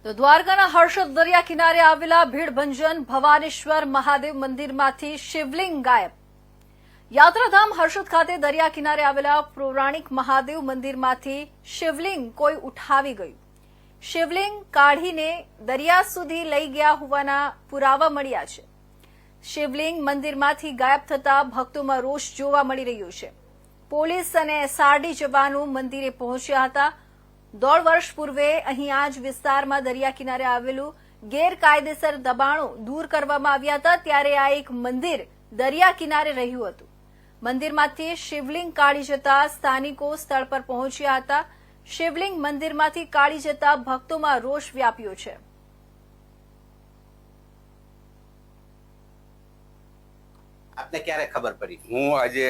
તો દ્વારકાના હર્ષદ દરિયા કિનારે આવેલા ભીડભંજન ભવાનેશ્વર મહાદેવ મંદિરમાંથી શિવલિંગ ગાયબ। યાત્રાધામ હર્ષદ ખાતે દરિયા કિનારે આવેલા પૌરાણિક મહાદેવ મંદિરમાંથી શિવલિંગ કોઈ ઉઠાવી ગયું। શિવલિંગ કાઢીને દરિયા સુધી લઈ ગયા હોવાના પુરાવા મળ્યા છે। શિવલિંગ મંદિરમાંથી ગાયબ થતા ભક્તોમાં રોષ જોવા મળી રહ્યો છે। પોલીસ અને એસઆરડી જવાનો મંદિરે પહોંચ્યા હતા। 1.5 વર્ષ પૂર્વે અહીં આ જ વિસ્તારમાં દરિયા કિનારે આવેલું ગેરકાયદેસર દબાણો દૂર કરવામાં આવ્યા હતા, ત્યારે આ એક મંદિર દરિયા કિનારે રહ્યું હતું। મંદિરમાંથી શિવલિંગ કાઢી જતા સ્થાનિકો સ્થળ પર પહોંચ્યા હતા। શિવલિંગ મંદિરમાંથી કાઢી જતા ભક્તોમાં રોષ વ્યાપ્યો છે। આપને ક્યારે ખબર પડી? હું આજે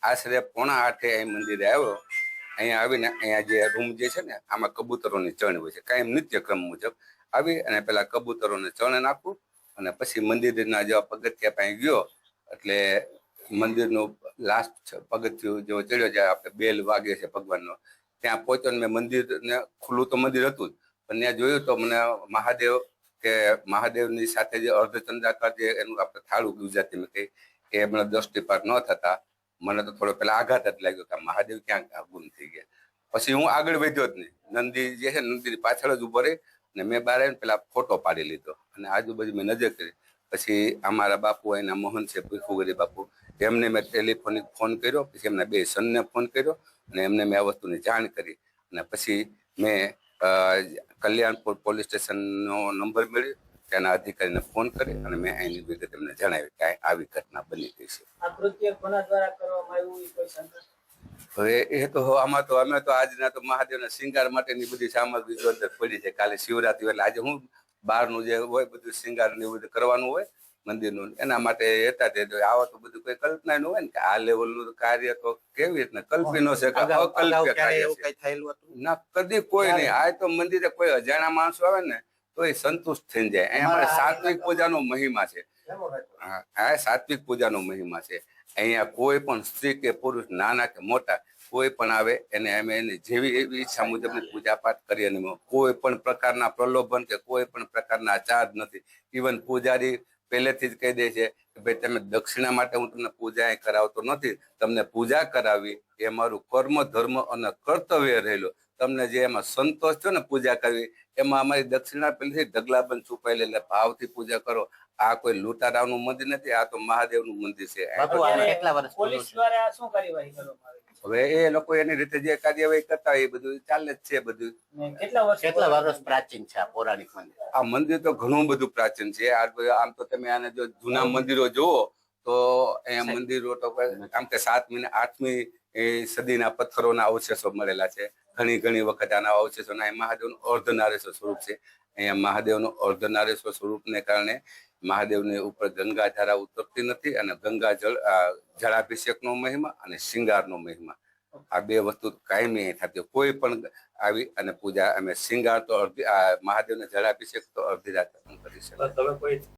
આશરે 7:45 અહીં મંદિરે આવ્યો। અહીંયા આવીને અહીંયા જે રૂમ જે છે ને, આમાં કબૂતરોની ચણ હોય છે। કાયમ નિત્યક્રમ મુજબ આવી અને પેલા કબૂતરોને ચણ નાખું અને પછી મંદિરના જેવા પગથિયા પાસે ગયો એટલે મંદિરનું લાસ્ટ પગથિયું જેવો ચડ્યો જાય, આપણે બેલ વાગે છે ભગવાનનો, ત્યાં પહોંચ્યો ને મેં મંદિરને ખુલ્લું તો મંદિર હતું જ, પણ ત્યાં જોયું તો મને મહાદેવની સાથે જે અર્ધચંદ્રાકાર જે એનું આપણે થાળું ગુજરાતીમાં કહીએ એ મને દૃષ્ટિપાત ન થતા મને તો થોડો પેલા આઘાત જ લાગ્યો કે મહાદેવ ક્યાં ગુમ થઈ ગયા। પછી હું આગળ વધ્યો જ નહીં, નંદી જે છે નંદીની પાછળ જ ઉભો રહી અને મેં બહાર આવીને પેલા ફોટો પાડી લીધો અને આજુબાજુ મેં નજર કરી। પછી અમારા બાપુ એના મોહન છે ભીખુગરી બાપુ, એમને મેં ટેલિફોનિક ફોન કર્યો, પછી એમના 2 સનને ફોન કર્યો અને એમને મેં આ વસ્તુની જાણ કરી અને પછી મેં કલ્યાણપુર પોલીસ સ્ટેશનનો નંબર મેળવ્યો, ત્યાંના અધિકારીને ફોન કરી અને મેં એની વિગત એમને જણાવી કે આવી ઘટના બની ગઈ છે। આ કૃત્ય કોના દ્વારા કરવામાં આવ્યું એ કોઈ શંકા? હવે એ તો આમાં તો અમે તો આજના તો મહાદેવના શિંગાર માટેની બધી સામગ્રી જો અંદર પડી છે। કાલે શિવરાત્રી એટલે આજે હું બહારનું જે હોય બધું શિંગાર ને બધું કરવાનું હોય મંદિરનું, એના માટે હતા તે આવા તો બધું કોઈ કલ્પના ન હોય ને કે આ લેવલનું કાર્ય તો કેવી રીતના કલ્પી ન શકે, અકલ્પ્ય કાર્ય છે। ના, કદી કોઈ નહીં। આ તો મંદિરે કોઈ અજાણ્યા માણસો આવે ને તો એ સંતુષ્ટ થઈ જાય। અહીંયા સાત્વિક પૂજાનો મહિમા છે। આ સાત્વિક પૂજાનો મહિમા છે। અહીંયા કોઈ પણ સ્ત્રી કે પુરુષ, નાના કે મોટા, કોઈ પણ આવે એને અમે એની જેવી એવી ઈચ્છા મુજબની પૂજા પાઠ કરીએ અને કોઈ પણ પ્રકારના પ્રલોભન કે કોઈ પણ પ્રકારના ચાર્જ નથી। ઇવન પૂજારી પહેલેથી જ કહી દે છે કે ભાઈ તમે દક્ષિણા માટે હું તમને પૂજા કરાવતો નથી, તમને પૂજા કરાવી એ મારું કર્મ ધર્મ અને કર્તવ્ય રહેલું। તમને જે એમાં સંતોષ થયો ને પૂજા કરવી, એમાં અમારી દક્ષિણા પહેલેથી ઢગલાબંધ છુપાયેલી, એટલે ભાવથી પૂજા કરો। આ કોઈ લૂંટારાનું મંદિર નથી, આ તો મહાદેવનું મંદિર છે। પોલીસ દ્વારા શું કાર્યવાહી કરવામાં આવી? હવે એ લોકો એની રીતે જે કાર્યવાહી કરતા હોય એ બધું ચાલે જ છે। બધું કેટલા વર્ષ પ્રાચીન છે આ પૌરાણિક મંદિર? આ મંદિર તો ઘણું બધું પ્રાચીન છે। આમ તો તમે આને જો જૂના મંદિરો જુઓ તો અહીંયા મંદિરો તો આમ કે 7મી 8મી સદીના પથ્થરોના અવશેષો મળેલા છે। ઘણી વખત આના અવશેષોના મહાદેવનું અર્ધનારેશ્વર સ્વરૂપ છે। અહીંયા મહાદેવનું અર્ધનારેશ્વર સ્વરૂપને કારણે મહાદેવની ઉપર ગંગા ધારા ઉતરતી નથી અને ગંગા જળાભિષેકનો મહિમા અને શિંગારનો મહિમા, આ 2 વસ્તુ કાયમી થતી। કોઈ પણ આવી અને પૂજા અમે શિંગાર તો મહાદેવને જળાભિષેક તો અડધી રાત કરી શકીએ।